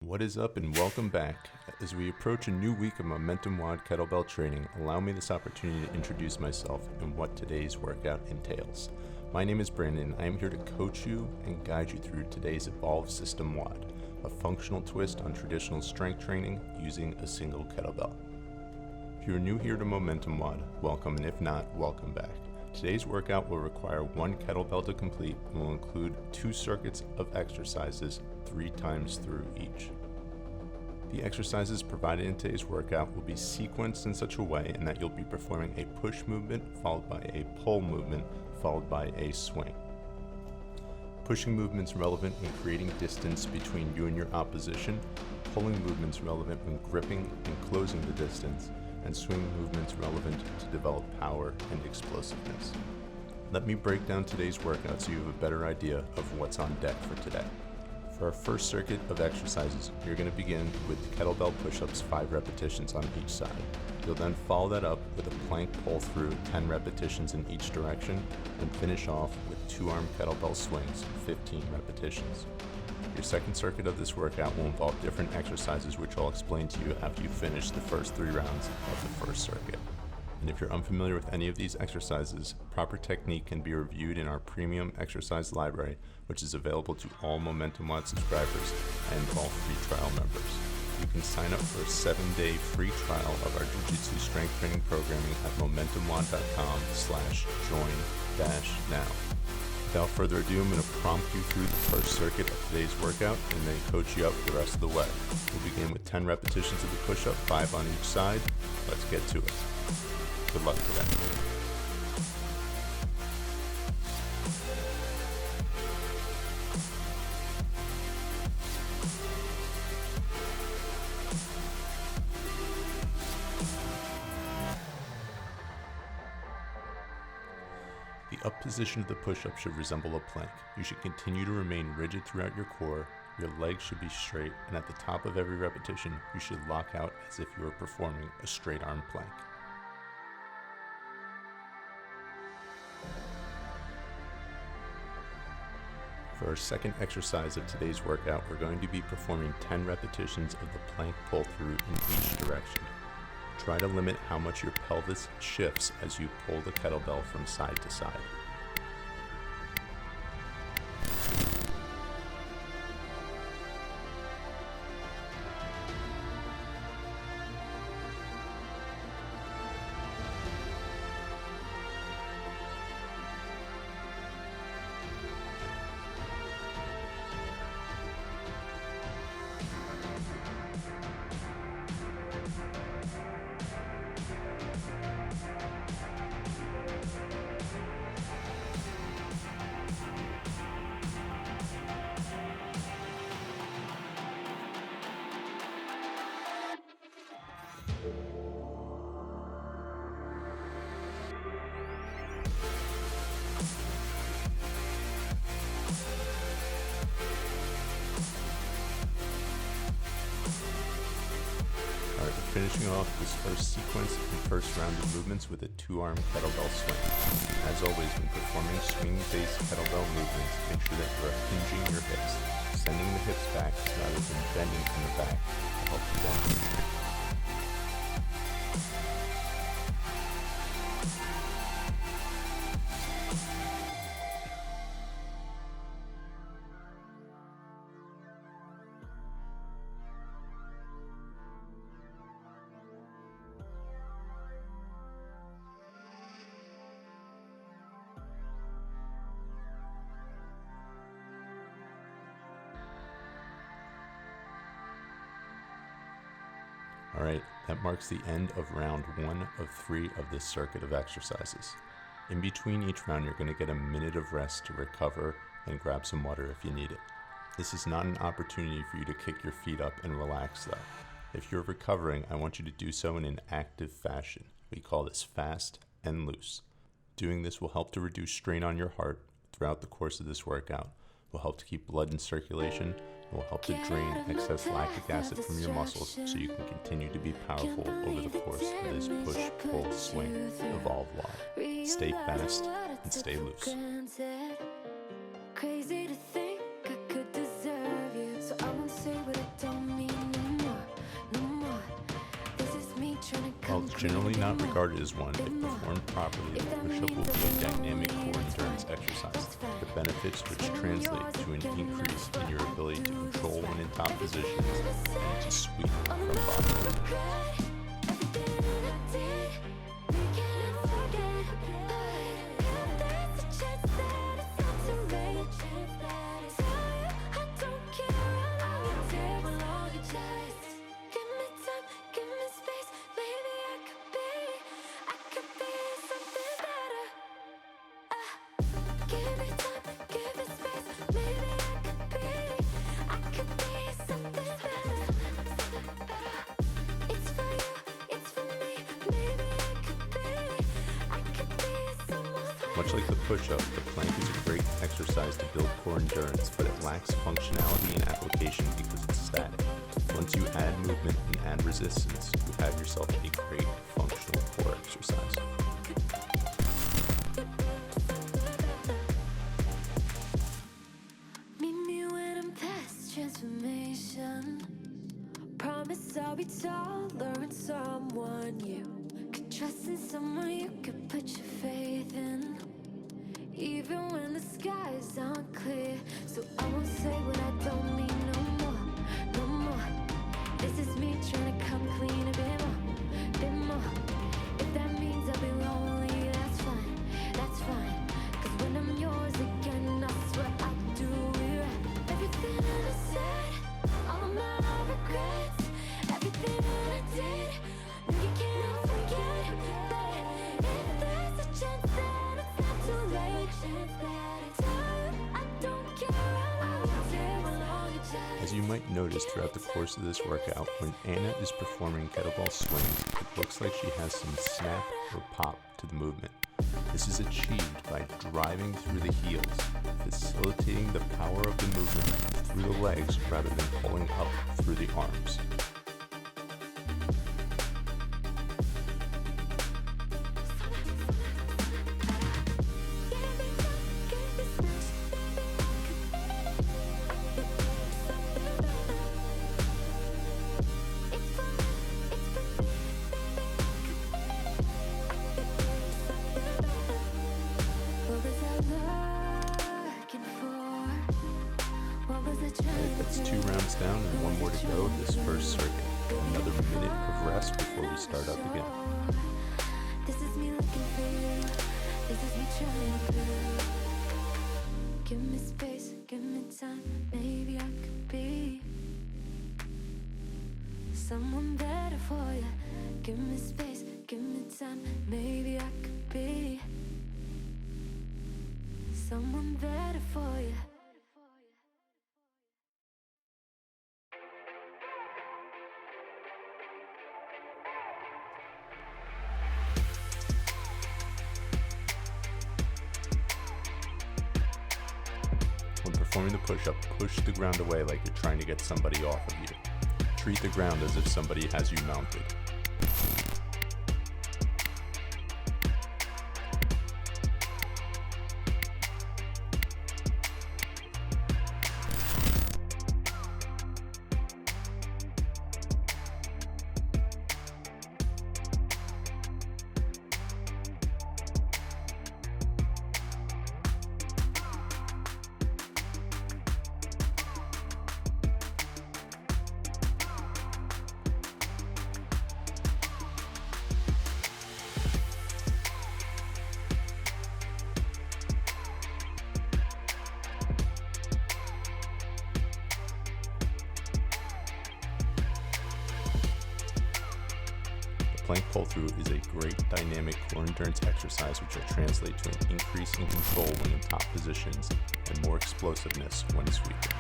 What is up and welcome back. As we approach a new week of Momentum WOD kettlebell training, allow me this opportunity to introduce myself and what today's workout entails. My name is Brandon. I am here to coach you and guide you through today's Evolved System WOD, a functional twist on traditional strength training using a single kettlebell. If you're new here to Momentum WOD, welcome, and if not, welcome back. Today's workout will require one kettlebell to complete and will include 2 circuits of exercises 3 times through each. The exercises provided in today's workout will be sequenced in such a way in that you'll be performing a push movement followed by a pull movement followed by a swing. Pushing movements relevant when creating distance between you and your opposition, pulling movements relevant when gripping and closing the distance, and swing movements relevant to develop power and explosiveness. Let me break down today's workout so you have a better idea of what's on deck for today. For our first circuit of exercises, you're going to begin with kettlebell push-ups 5 repetitions on each side. You'll then follow that up with a plank pull through 10 repetitions in each direction and finish off with 2-arm kettlebell swings 15 repetitions. Your second circuit of this workout will involve different exercises which I'll explain to you after you finish the first 3 rounds of the first circuit. And if you're unfamiliar with any of these exercises, proper technique can be reviewed in our premium exercise library, which is available to all Momentum WOD subscribers and all free trial members. You can sign up for a 7-day free trial of our Jiu Jitsu strength training programming at momentumwod.com/join-now. Without further ado, I'm going to prompt you through the first circuit of today's workout and then coach you up the rest of the way. We'll begin with 10 repetitions of the push-up, 5 on each side. Let's get to it. Good luck today. The up position of the push-up should resemble a plank. You should continue to remain rigid throughout your core, your legs should be straight, and at the top of every repetition, you should lock out as if you were performing a straight arm plank. For our second exercise of today's workout, we're going to be performing 10 repetitions of the plank pull through in each direction. Try to limit how much your pelvis shifts as you pull the kettlebell from side to side. Finishing off this first sequence and first round of movements with a 2-arm kettlebell swing. As always, when performing swing-based kettlebell movements, make sure that you are hinging your hips, sending the hips back rather than bending from the back to help you bend straight. Alright, that marks the end of round 1 of 3 of this circuit of exercises. In between each round, you're going to get a minute of rest to recover and grab some water if you need it. This is not an opportunity for you to kick your feet up and relax though. If you're recovering, I want you to do so in an active fashion. We call this fast and loose. Doing this will help to reduce strain on your heart throughout the course of this workout, will help to keep blood in circulation, will help to drain excess lactic acid from your muscles so you can continue to be powerful over the course of this push, pull, swing, evolve WOD. Stay fast and stay loose. Crazy to think I could deserve you, so I won't say what I don't mean. While it's generally not regarded as one, if performed properly, the push-up will be a dynamic core endurance exercise. The benefits which translate to an increase in your ability to control when in top positions and to sweep from bottom. Much like the push-up, the plank is a great exercise to build core endurance, but it lacks functionality and application because it's static. Once you add movement and add resistance, you have yourself a great functional core exercise. Meet me when I'm past transformation. Promise I'll be taller and someone you could trust, in someone you could put your faith in. Even when the skies aren't clear, so I won't say what I don't mean no more, no more. This is me trying to come clean a bit more. If that means I'll be lonely, that's fine, that's fine. Cause when I'm yours again, I swear I'll do it right. Everything that I said, all of my regrets, everything that I did, no, you cannot forget. But if there's a chance that it's not too late, as you might notice throughout the course of this workout, when Anna is performing kettlebell swings, it looks like she has some snap or pop to the movement. This is achieved by driving through the heels, facilitating the power of the movement through the legs rather than pulling up through the arms. That's 2 rounds down and 1 more to go this first circuit. Another minute of rest before we start up again. This is me looking for you. This is me trying to prove. Give me space, give me time. Maybe I could be someone better for you. Give me space, give me time. Maybe I could be someone better for you. When performing the push-up, push the ground away like you're trying to get somebody off of you. Treat the ground as if somebody has you mounted. Plank pull-through is a great dynamic core endurance exercise which will translate to an increase in control when in top positions and more explosiveness when sweeping.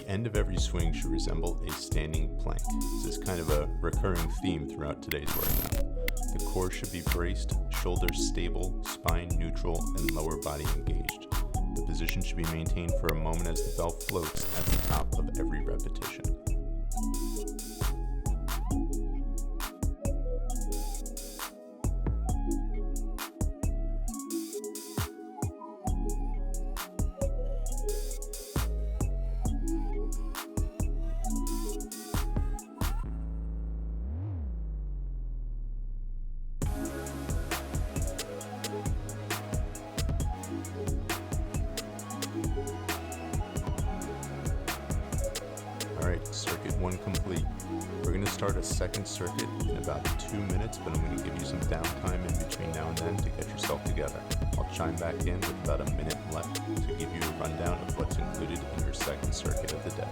The end of every swing should resemble a standing plank. This is kind of a recurring theme throughout today's workout. The core should be braced, shoulders stable, spine neutral, and lower body engaged. The position should be maintained for a moment as the belt floats at the top of every repetition. Alright, circuit 1 complete. We're going to start a second circuit in about 2 minutes, but I'm going to give you some downtime in between now and then to get yourself together. I'll chime back in with about a minute left to give you a rundown of what's included in your second circuit of the day.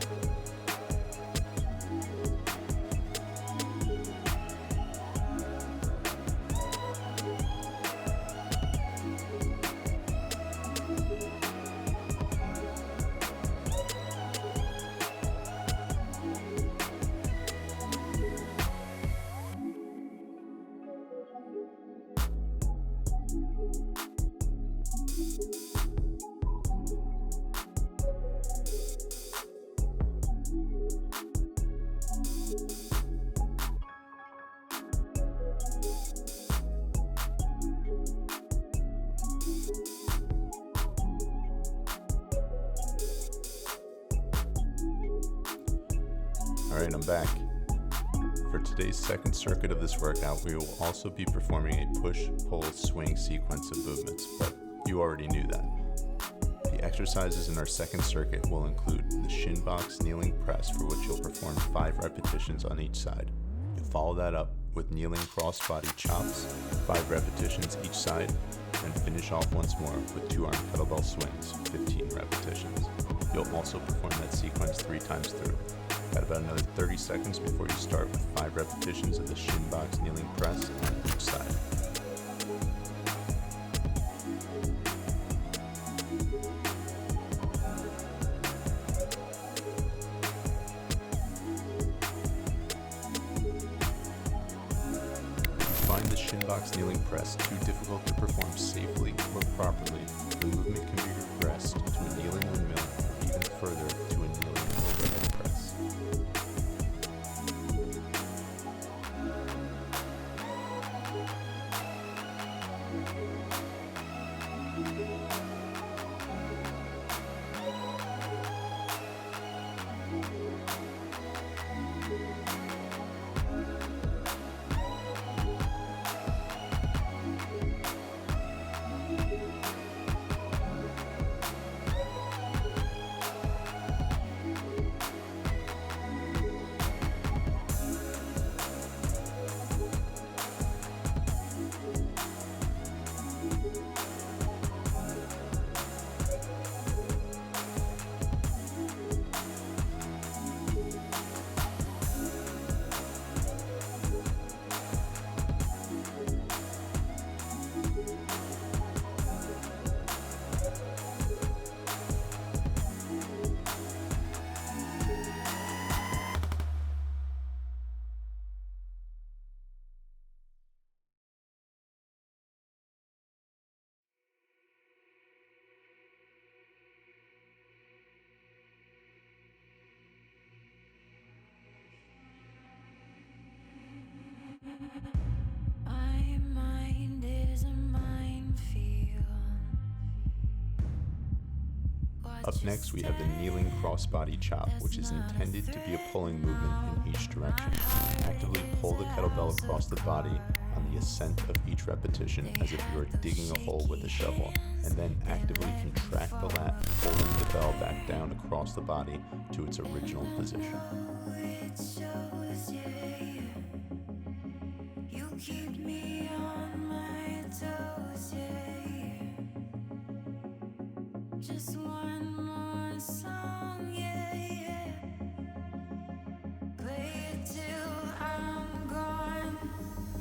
Alright, I'm back. For today's second circuit of this workout, we will also be performing a push-pull-swing sequence of movements, but you already knew that. The exercises in our second circuit will include the Shinbox kneeling press, for which you'll perform 5 repetitions on each side. You'll follow that up with kneeling crossbody chops, 5 repetitions each side, and finish off once more with 2-arm kettlebell swings, 15 repetitions. You'll also perform that sequence 3 times through. Got about another 30 seconds before you start with 5 repetitions of the Shinbox kneeling press on each side. If you find the Shinbox kneeling press too difficult to perform safely or properly, the movement can be regressed to a kneeling windmill or even further to a kneeling overhead press. My mind is a minefield. Up next, we have the kneeling crossbody chop, which is intended to be a pulling movement in each direction. Actively pull the kettlebell across the body on the ascent of each repetition as if you are digging a hole with a shovel, and then actively contract the lat, pulling the bell back down across the body to its original position. It shows, yeah. You keep me on my toes, yeah. Just one more song, yeah. Play it till I'm gone.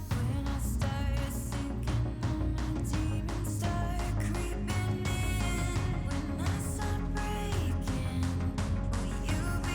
When I start sinking, my demons start creeping in. When I start breaking, will you be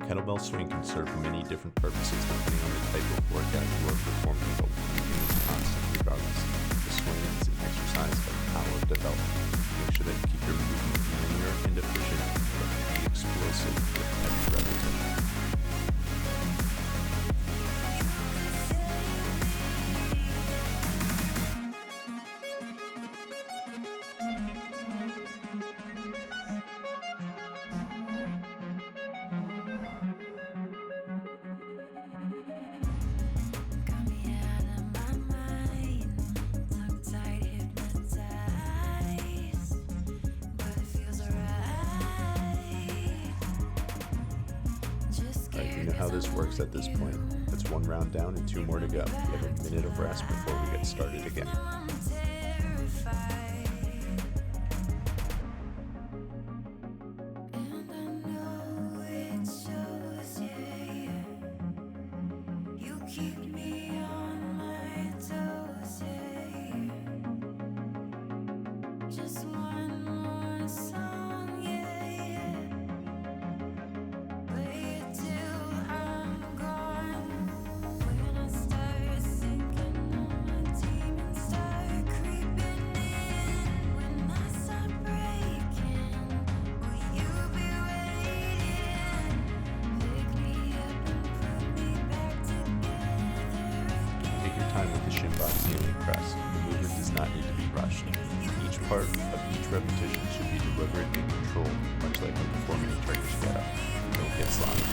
Kettlebell swing can serve many different purposes depending on the type of workout you are performing, but one thing is constant regardless. The swing is an exercise of power development. Make sure that you keep your movement linear and efficient, but be explosive with every repetition. You know how this works at this point. It's one round down and 2 more to go. You have a minute of rest before we get started again. With the Shinbox kneeling press, the movement does not need to be rushed. Each part of each repetition should be deliberate and controlled, much like when performing a Turkish get-up. Don't get sloppy.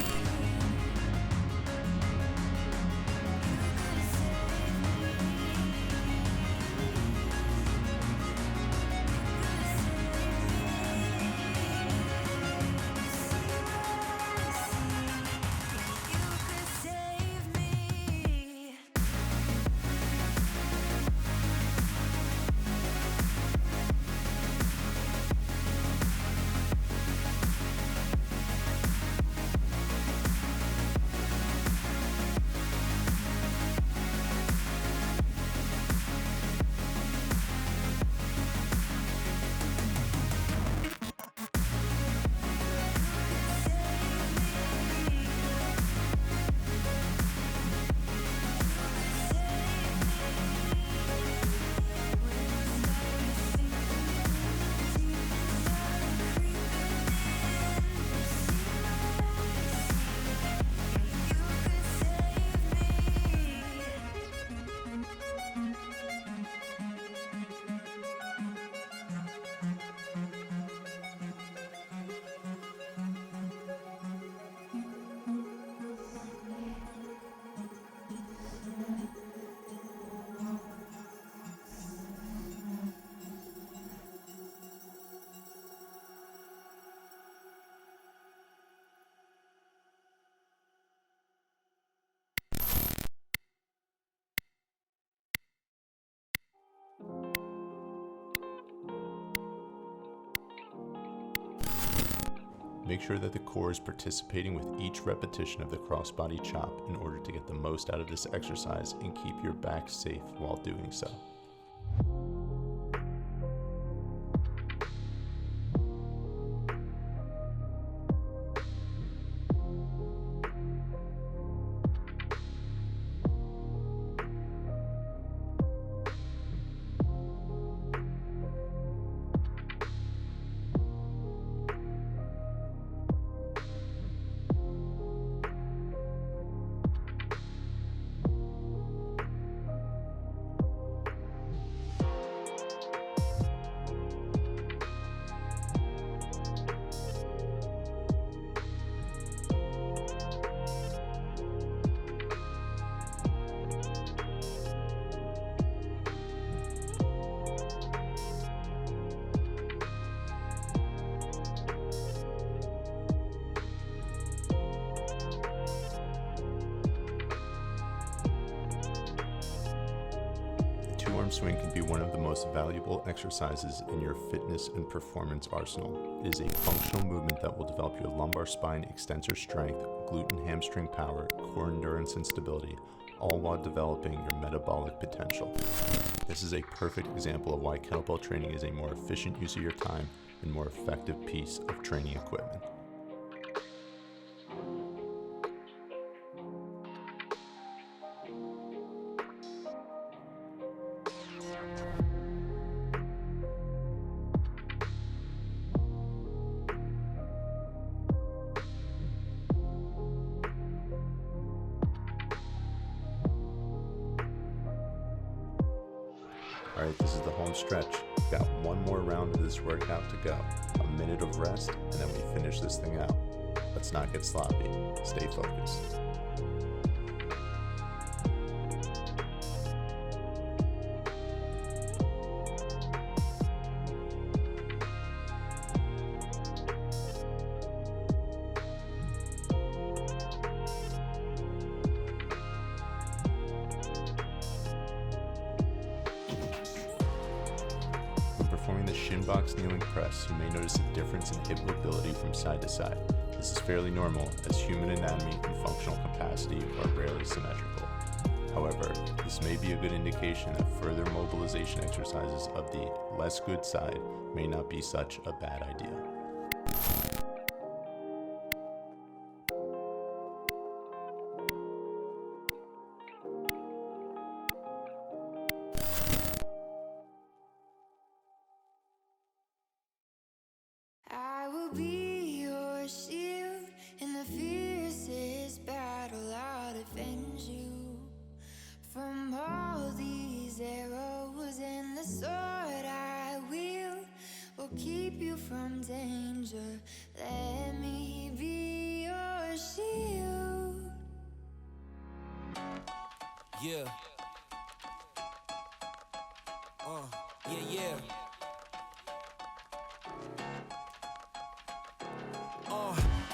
Make sure that the core is participating with each repetition of the crossbody chop in order to get the most out of this exercise and keep your back safe while doing so. Two-arm swing can be one of the most valuable exercises in your fitness and performance arsenal. It is a functional movement that will develop your lumbar spine extensor strength, glute and hamstring power, core endurance and stability, all while developing your metabolic potential. This is a perfect example of why kettlebell training is a more efficient use of your time and more effective piece of training equipment. All right, this is the home stretch. We've got one more round of this workout to go. A minute of rest, and then we finish this thing out. Let's not get sloppy. Stay focused. Performing the Shinbox kneeling press, you may notice a difference in hip mobility from side to side. This is fairly normal, as human anatomy and functional capacity are rarely symmetrical. However, this may be a good indication that further mobilization exercises of the less good side may not be such a bad idea. I will be your shield in the fiercest battle. I'll defend you from all these arrows, and the sword I wield will keep you from danger. Let me be your shield. Yeah. Yeah.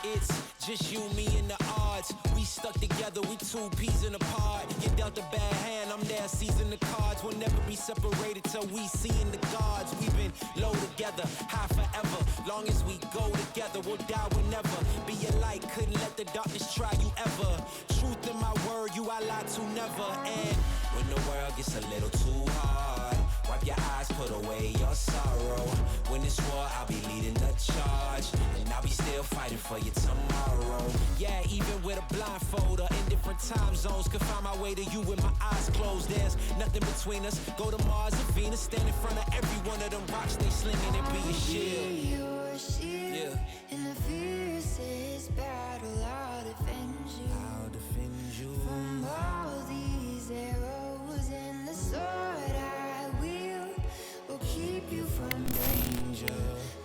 It's just you, me, and the odds. We stuck together, we two peas in a pod. You dealt a bad hand, I'm there seizing the cards. We'll never be separated till we see in the gods. We've been low together, high forever. Long as we go together, we'll die whenever. Be a light, couldn't let the darkness try you ever. Truth in my word, you I lie to never. And when the world gets a little too hard, wipe your eyes, put away your sorrow. When it's war, I'll be leading the charge, and I'll be still fighting for you tomorrow. Yeah, even with a blindfold or in different time zones, could find my way to you with my eyes closed. There's nothing between us. Go to Mars or Venus, stand in front of every one of them rocks they slinging and be your shield. Your shield. Yeah. In the fiercest battle, I'll defend you. I'll defend you from all these arrows, and the sword I wield will keep you from danger.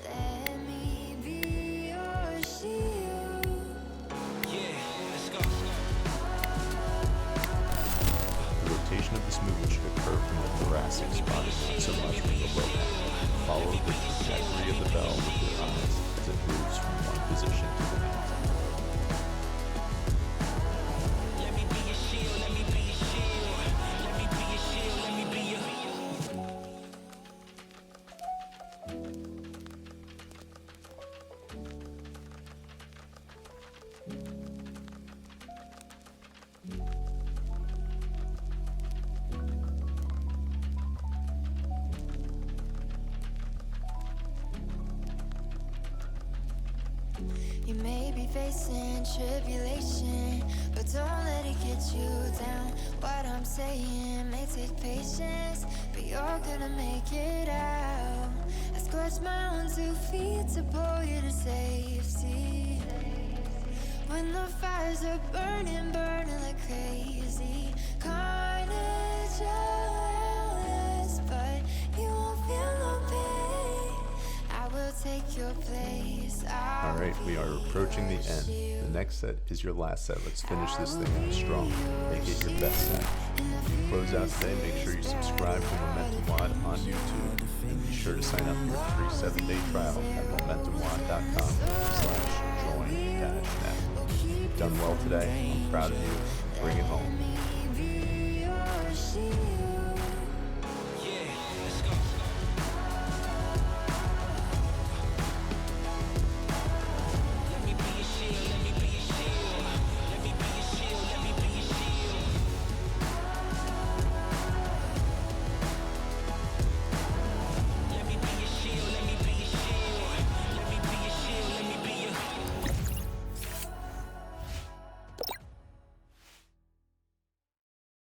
Let me be your shield. Yeah, let's go. The rotation of this movement should occur from the thoracic spine, not so much from the lower. Follow the trajectory of the bell with your eyes as it moves from one position to the next. Let me be your shield, let me be your shield. Let me be your shield, let me be your... You may be facing tribulation, but don't let it get you down. What I'm saying may take patience, but you're gonna make it out. I scorched my own 2 feet to pull you to safety. When the fires are burning like crazy, carnage around us, but you won't feel no pain. I will take your place. All right, we are approaching the end. The next set is your last set. Let's finish this thing out strong. Make it your best set. As we close out today, make sure you subscribe to Momentum WOD on YouTube. And be sure to sign up for a free 7-day trial at momentumwod.com/join-now. You've done well today. I'm proud of you. Bring it home.